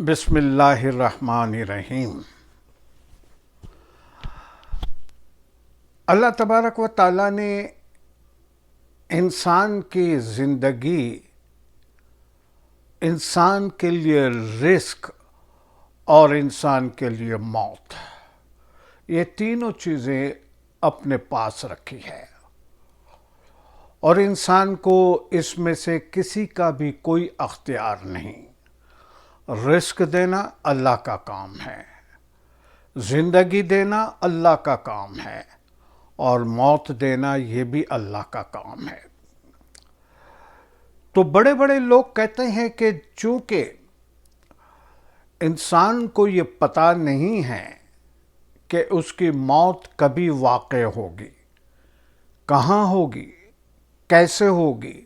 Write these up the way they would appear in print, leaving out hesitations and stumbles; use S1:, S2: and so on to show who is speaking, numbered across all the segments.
S1: بسم اللہ الرحمن الرحیم۔ اللہ تبارک و تعالیٰ نے انسان کی زندگی، انسان کے لیے رزق اور انسان کے لیے موت، یہ تینوں چیزیں اپنے پاس رکھی ہے، اور انسان کو اس میں سے کسی کا بھی کوئی اختیار نہیں۔ رزق دینا اللہ کا کام ہے، زندگی دینا اللہ کا کام ہے، اور موت دینا یہ بھی اللہ کا کام ہے۔ تو بڑے بڑے لوگ کہتے ہیں کہ چونکہ انسان کو یہ پتہ نہیں ہے کہ اس کی موت کبھی واقع ہوگی، کہاں ہوگی، کیسے ہوگی،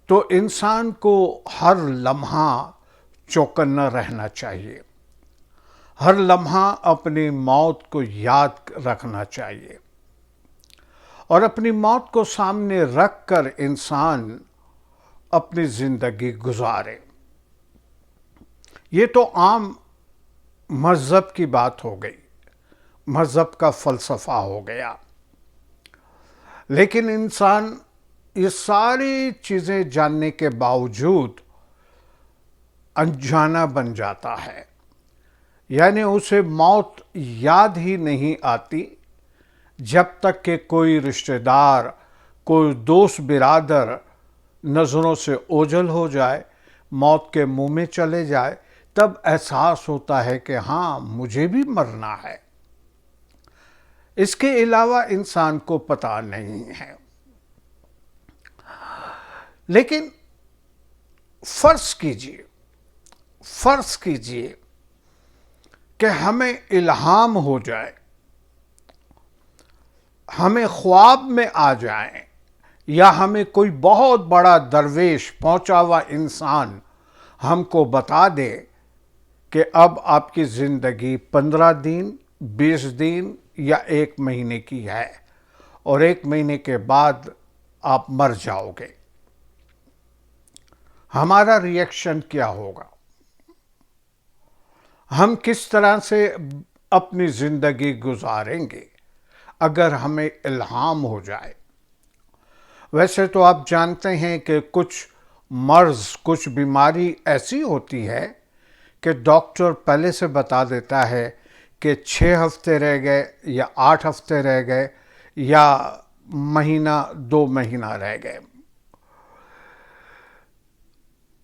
S1: تو انسان کو ہر لمحہ چوکنا رہنا چاہیے، ہر لمحہ اپنی موت کو یاد رکھنا چاہیے، اور اپنی موت کو سامنے رکھ کر انسان اپنی زندگی گزارے۔ یہ تو عام مذہب کی بات ہو گئی، مذہب کا فلسفہ ہو گیا، لیکن انسان یہ ساری چیزیں جاننے کے باوجود انجانا بن جاتا ہے، یعنی اسے موت یاد ہی نہیں آتی جب تک کہ کوئی رشتہ دار، کوئی دوست برادر نظروں سے اوجھل ہو جائے، موت کے منہ میں چلے جائے، تب احساس ہوتا ہے کہ ہاں مجھے بھی مرنا ہے۔ اس کے علاوہ انسان کو پتہ نہیں ہے۔ لیکن فرض کیجئے کہ ہمیں الہام ہو جائے، ہمیں خواب میں آ جائیں، یا ہمیں کوئی بہت بڑا درویش پہنچا ہوا انسان ہم کو بتا دے کہ اب آپ کی زندگی 15 دن، 20 دن یا 1 مہینے کی ہے، اور 1 مہینے کے بعد آپ مر جاؤ گے، ہمارا ری ایکشن کیا ہوگا؟ ہم کس طرح سے اپنی زندگی گزاریں گے اگر ہمیں الہام ہو جائے؟ ویسے تو آپ جانتے ہیں کہ کچھ مرض، کچھ بیماری ایسی ہوتی ہے کہ ڈاکٹر پہلے سے بتا دیتا ہے کہ 6 ہفتے رہ گئے، یا 8 ہفتے رہ گئے، یا مہینہ 2 مہینہ رہ گئے۔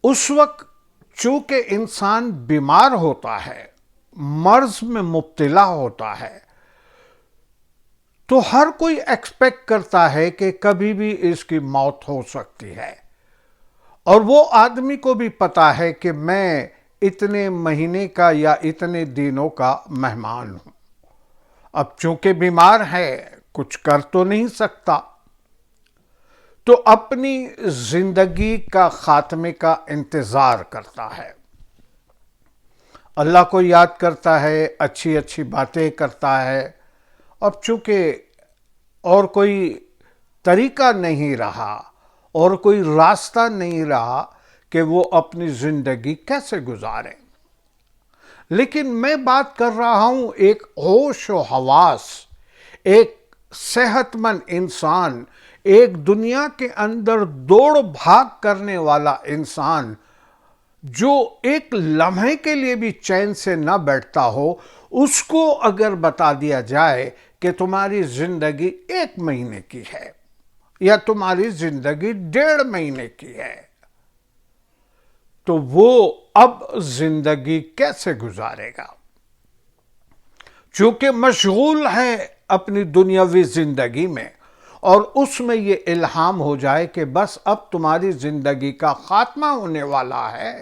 S1: اس وقت چونکہ انسان بیمار ہوتا ہے، مرض میں مبتلا ہوتا ہے، تو ہر کوئی ایکسپیکٹ کرتا ہے کہ کبھی بھی اس کی موت ہو سکتی ہے، اور وہ آدمی کو بھی پتا ہے کہ میں اتنے مہینے کا یا اتنے دنوں کا مہمان ہوں۔ اب چونکہ بیمار ہے، کچھ کر تو نہیں سکتا، تو اپنی زندگی کا خاتمے کا انتظار کرتا ہے، اللہ کو یاد کرتا ہے، اچھی اچھی باتیں کرتا ہے۔ اب چونکہ اور کوئی طریقہ نہیں رہا، اور کوئی راستہ نہیں رہا کہ وہ اپنی زندگی کیسے گزارے۔ لیکن میں بات کر رہا ہوں ایک ہوش و حواس، ایک صحت مند انسان، ایک دنیا کے اندر دوڑ بھاگ کرنے والا انسان، جو ایک لمحے کے لیے بھی چین سے نہ بیٹھتا ہو، اس کو اگر بتا دیا جائے کہ تمہاری زندگی 1 مہینے کی ہے، یا تمہاری زندگی 1.5 مہینے کی ہے، تو وہ اب زندگی کیسے گزارے گا؟ چونکہ مشغول ہے اپنی دنیاوی زندگی میں، اور اس میں یہ الہام ہو جائے کہ بس اب تمہاری زندگی کا خاتمہ ہونے والا ہے،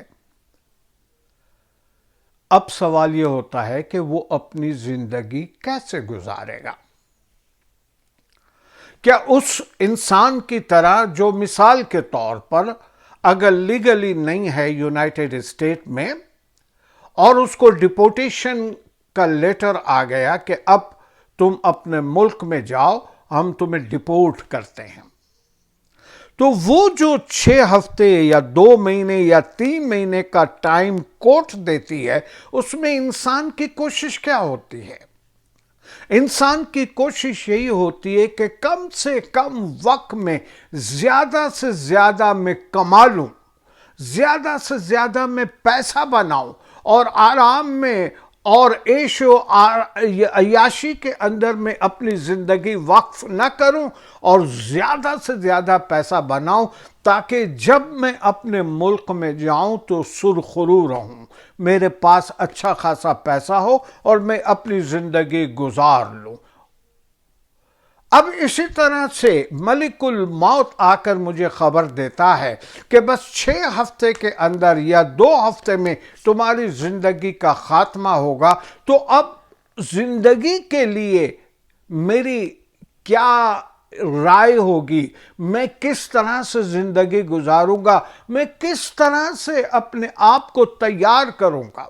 S1: اب سوال یہ ہوتا ہے کہ وہ اپنی زندگی کیسے گزارے گا؟ کیا اس انسان کی طرح جو مثال کے طور پر اگر لیگلی نہیں ہے یونائٹڈ اسٹیٹ میں، اور اس کو ڈپورٹیشن کا لیٹر آ گیا کہ اب تم اپنے ملک میں جاؤ، ہم تمہیں ڈپورٹ کرتے ہیں، تو وہ جو 6 ہفتے یا 2 مہینے یا 3 مہینے کا ٹائم کوٹ دیتی ہے، اس میں انسان کی کوشش کیا ہوتی ہے؟ انسان کی کوشش یہی ہوتی ہے کہ کم سے کم وقت میں زیادہ سے زیادہ میں کما لوں، زیادہ سے زیادہ میں پیسہ بناؤں، اور آرام میں اور عیش و عیاشی کے اندر میں اپنی زندگی وقف نہ کروں، اور زیادہ سے زیادہ پیسہ بناؤں تاکہ جب میں اپنے ملک میں جاؤں تو سرخرو رہوں، میرے پاس اچھا خاصا پیسہ ہو اور میں اپنی زندگی گزار لوں۔ اب اسی طرح سے ملک الموت آ کر مجھے خبر دیتا ہے کہ بس 6 ہفتے کے اندر یا 2 ہفتے میں تمہاری زندگی کا خاتمہ ہوگا، تو اب زندگی کے لیے میری کیا رائے ہوگی؟ میں کس طرح سے زندگی گزاروں گا؟ میں کس طرح سے اپنے آپ کو تیار کروں گا؟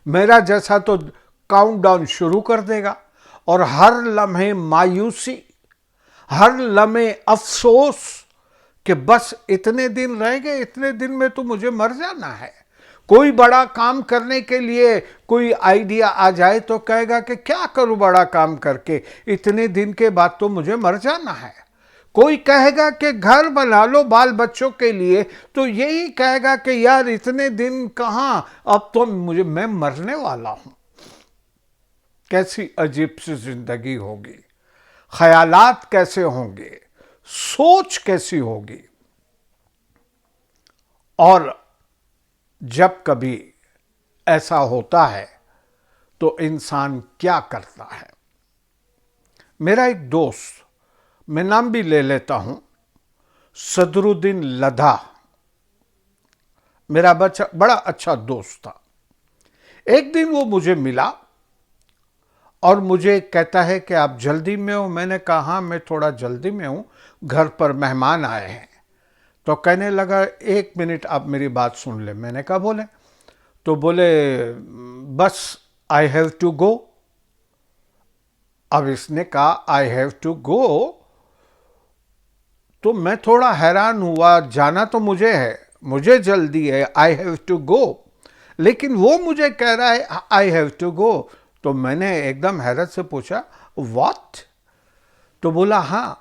S1: میرا جیسا تو کاؤنٹ ڈاؤن شروع کر دے گا، اور ہر لمحے مایوسی، ہر لمحے افسوس کہ بس اتنے دن رہ گئے، اتنے دن میں تو مجھے مر جانا ہے۔ کوئی بڑا کام کرنے کے لیے کوئی آئیڈیا آ جائے تو کہے گا کہ کیا کروں بڑا کام کر کے، اتنے دن کے بعد تو مجھے مر جانا ہے۔ کوئی کہے گا کہ گھر بنا لو بال بچوں کے لیے، تو یہی کہے گا کہ یار اتنے دن کہاں، اب تو میں مرنے والا ہوں۔ کیسی عجیب سی زندگی ہوگی، خیالات کیسے ہوں گے، سوچ کیسی ہوگی۔ اور جب کبھی ایسا ہوتا ہے تو انسان کیا کرتا ہے؟ میرا ایک دوست، میں نام بھی لے لیتا ہوں، صدر الدین لدھا، میرا بڑا اچھا دوست تھا۔ ایک دن وہ مجھے ملا اور مجھے کہتا ہے کہ آپ جلدی میں ہو؟ میں نے کہا ہاں میں تھوڑا جلدی میں ہوں، گھر پر مہمان آئے ہیں۔ تو کہنے لگا 1 منٹ آپ میری بات سن لیں۔ میں نے کہا بولیں۔ تو بولے بس آئی ہیو ٹو گو۔ اب اس نے کہا آئی ہیو ٹو گو، تو میں تھوڑا حیران ہوا، جانا تو مجھے ہے، مجھے جلدی ہے، آئی ہیو ٹو گو، لیکن وہ مجھے کہہ رہا ہے آئی ہیو ٹو گو۔ تو میں نے ایک دم حیرت سے پوچھا واٹ؟ تو بولا ہاں،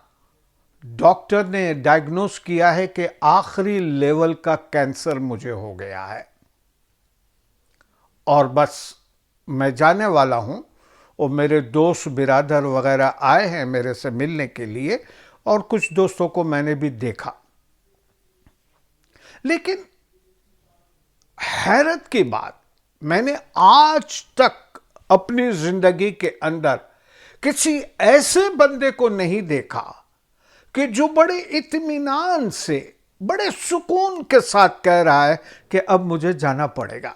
S1: ڈاکٹر نے ڈائیگنوز کیا ہے کہ آخری لیول کا کینسر مجھے ہو گیا ہے، اور بس میں جانے والا ہوں، اور میرے دوست برادر وغیرہ آئے ہیں میرے سے ملنے کے لیے، اور کچھ دوستوں کو میں نے بھی دیکھا۔ لیکن حیرت کی بات، میں نے آج تک اپنی زندگی کے اندر کسی ایسے بندے کو نہیں دیکھا کہ جو بڑے اطمینان سے، بڑے سکون کے ساتھ کہہ رہا ہے کہ اب مجھے جانا پڑے گا۔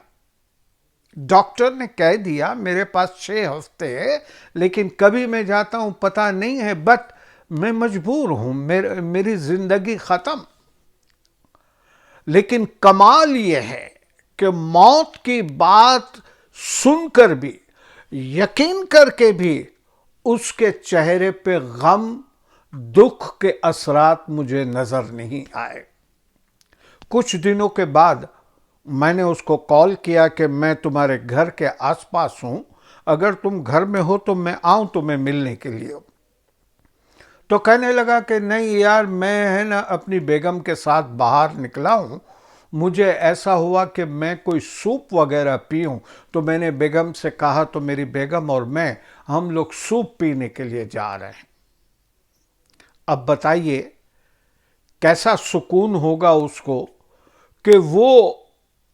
S1: ڈاکٹر نے کہہ دیا میرے پاس 6 ہفتے ہے، لیکن کبھی میں جاتا ہوں پتہ نہیں ہے، بٹ میں مجبور ہوں، میری زندگی ختم۔ لیکن کمال یہ ہے کہ موت کی بات سن کر بھی، یقین کر کے بھی، اس کے چہرے پہ غم، دکھ کے اثرات مجھے نظر نہیں آئے۔ کچھ دنوں کے بعد میں نے اس کو کال کیا کہ میں تمہارے گھر کے آس پاس ہوں، اگر تم گھر میں ہو تو میں آؤں تمہیں ملنے کے لیے۔ تو کہنے لگا کہ نہیں یار، میں ہے نا اپنی بیگم کے ساتھ باہر نکلا ہوں، مجھے ایسا ہوا کہ میں کوئی سوپ وغیرہ پیوں، تو میں نے بیگم سے کہا، تو میری بیگم اور میں ہم لوگ سوپ پینے کے لیے جا رہے ہیں۔ اب بتائیے کیسا سکون ہوگا اس کو کہ وہ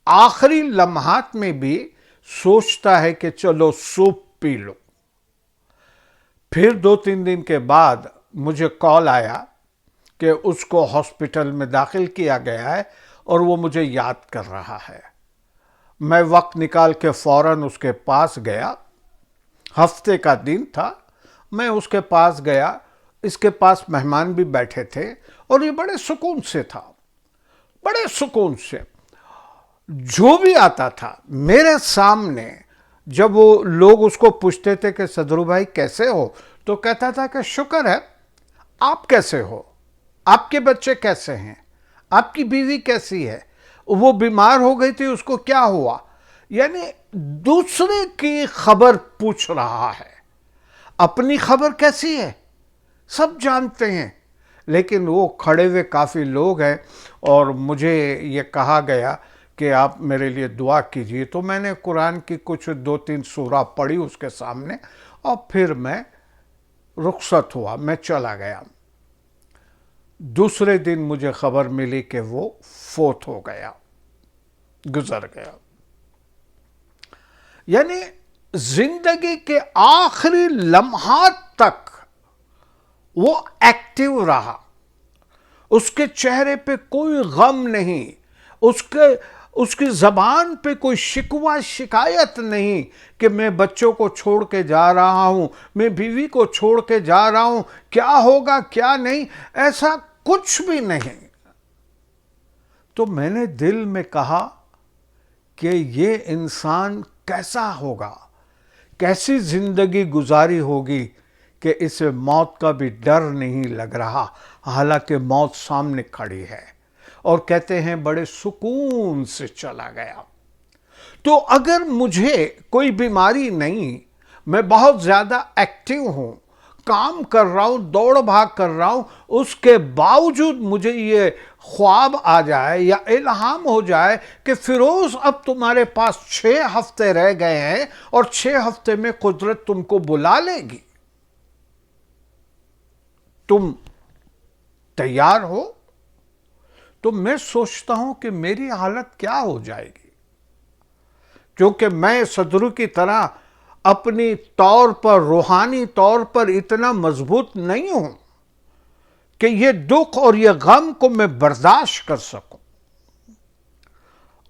S1: آخری لمحات میں بھی سوچتا ہے کہ چلو سوپ پی لو۔ پھر 2-3 دن کے بعد مجھے کال آیا کہ اس کو ہاسپٹل میں داخل کیا گیا ہے اور وہ مجھے یاد کر رہا ہے۔ میں وقت نکال کے فوراً اس کے پاس گیا، ہفتے کا دن تھا، میں اس کے پاس گیا، اس کے پاس مہمان بھی بیٹھے تھے، اور یہ بڑے سکون سے تھا، بڑے سکون سے۔ جو بھی آتا تھا میرے سامنے، جب وہ لوگ اس کو پوچھتے تھے کہ صدرو بھائی کیسے ہو، تو کہتا تھا کہ شکر ہے، آپ کیسے ہو، آپ کے بچے کیسے ہیں؟ آپ کی بیوی کیسی ہے؟ وہ بیمار ہو گئی تھی، اس کو کیا ہوا؟ یعنی دوسرے کی خبر پوچھ رہا ہے، اپنی خبر کیسی ہے سب جانتے ہیں، لیکن وہ کھڑے ہوئے کافی لوگ ہیں، اور مجھے یہ کہا گیا کہ آپ میرے لیے دعا کیجئے، تو میں نے قرآن کی کچھ 2-3 سورہ پڑھی اس کے سامنے، اور پھر میں رخصت ہوا، میں چلا گیا۔ دوسرے دن مجھے خبر ملی کہ وہ فوت ہو گیا، گزر گیا۔ یعنی زندگی کے آخری لمحات تک وہ ایکٹیو رہا، اس کے چہرے پہ کوئی غم نہیں، اس کی زبان پہ کوئی شکوہ شکایت نہیں کہ میں بچوں کو چھوڑ کے جا رہا ہوں، میں بیوی کو چھوڑ کے جا رہا ہوں، کیا ہوگا کیا نہیں، ایسا کچھ بھی نہیں۔ تو میں نے دل میں کہا کہ یہ انسان کیسا ہوگا، کیسی زندگی گزاری ہوگی کہ اسے موت کا بھی ڈر نہیں لگ رہا، حالانکہ موت سامنے کھڑی ہے، اور کہتے ہیں بڑے سکون سے چلا گیا۔ تو اگر مجھے کوئی بیماری نہیں، میں بہت زیادہ ایکٹیو ہوں، کام کر رہا ہوں، دوڑ بھاگ کر رہا ہوں، اس کے باوجود مجھے یہ خواب آ جائے یا الہام ہو جائے کہ فیروز اب تمہارے پاس 6 ہفتے رہ گئے ہیں، اور 6 ہفتے میں قدرت تم کو بلا لے گی، تم تیار ہو، تو میں سوچتا ہوں کہ میری حالت کیا ہو جائے گی، کیونکہ میں صدرو کی طرح اپنی طور پر، روحانی طور پر اتنا مضبوط نہیں ہوں کہ یہ دکھ اور یہ غم کو میں برداشت کر سکوں۔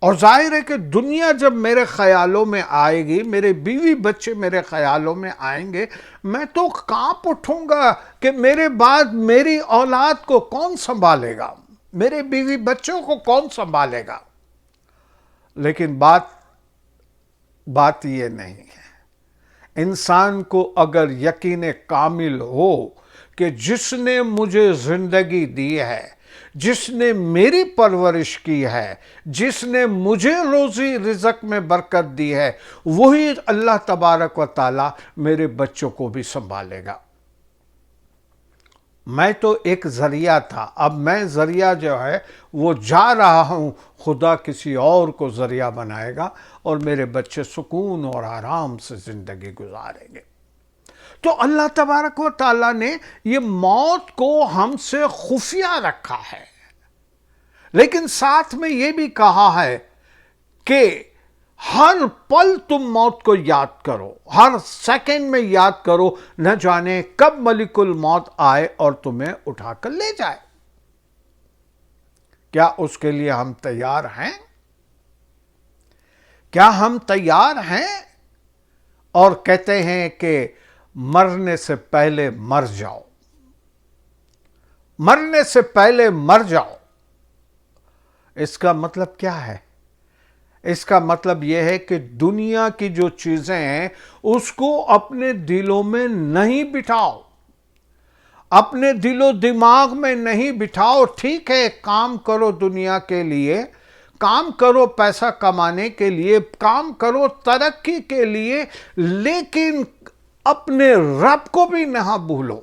S1: اور ظاہر ہے کہ دنیا جب میرے خیالوں میں آئے گی، میرے بیوی بچے میرے خیالوں میں آئیں گے، میں تو کانپ اٹھوں گا کہ میرے بعد میری اولاد کو کون سنبھالے گا، میرے بیوی بچوں کو کون سنبھالے گا۔ لیکن بات یہ نہیں ہے۔ انسان کو اگر یقین کامل ہو کہ جس نے مجھے زندگی دی ہے، جس نے میری پرورش کی ہے، جس نے مجھے روزی رزق میں برکت دی ہے، وہی اللہ تبارک و تعالی میرے بچوں کو بھی سنبھالے گا۔ میں تو ایک ذریعہ تھا، اب میں ذریعہ جو ہے وہ جا رہا ہوں، خدا کسی اور کو ذریعہ بنائے گا، اور میرے بچے سکون اور آرام سے زندگی گزاریں گے۔ تو اللہ تبارک و تعالیٰ نے یہ موت کو ہم سے خفیہ رکھا ہے، لیکن ساتھ میں یہ بھی کہا ہے کہ ہر پل تم موت کو یاد کرو، ہر سیکنڈ میں یاد کرو، نہ جانے کب ملک الموت آئے اور تمہیں اٹھا کر لے جائے۔ کیا اس کے لیے ہم تیار ہیں؟ کیا ہم تیار ہیں؟ اور کہتے ہیں کہ مرنے سے پہلے مر جاؤ، مرنے سے پہلے مر جاؤ۔ اس کا مطلب کیا ہے؟ اس کا مطلب یہ ہے کہ دنیا کی جو چیزیں ہیں اس کو اپنے دلوں میں نہیں بٹھاؤ، اپنے دل و دماغ میں نہیں بٹھاؤ۔ ٹھیک ہے، کام کرو دنیا کے لیے، کام کرو پیسہ کمانے کے لیے، کام کرو ترقی کے لیے، لیکن اپنے رب کو بھی نہ بھولو،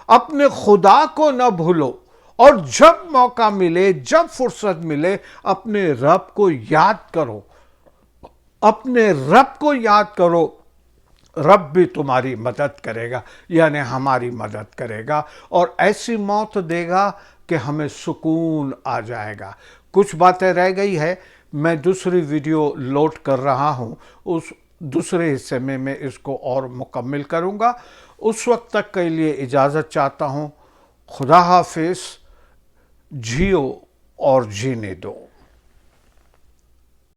S1: اپنے خدا کو نہ بھولو، اور جب موقع ملے، جب فرصت ملے، اپنے رب کو یاد کرو، اپنے رب کو یاد کرو۔ رب بھی تمہاری مدد کرے گا، یعنی ہماری مدد کرے گا، اور ایسی موت دے گا کہ ہمیں سکون آ جائے گا۔ کچھ باتیں رہ گئی ہے، میں دوسری ویڈیو لوڈ کر رہا ہوں، اس دوسرے حصے میں اس کو اور مکمل کروں گا۔ اس وقت تک کے لیے اجازت چاہتا ہوں۔ خدا حافظ۔ جیو اور جینے دو۔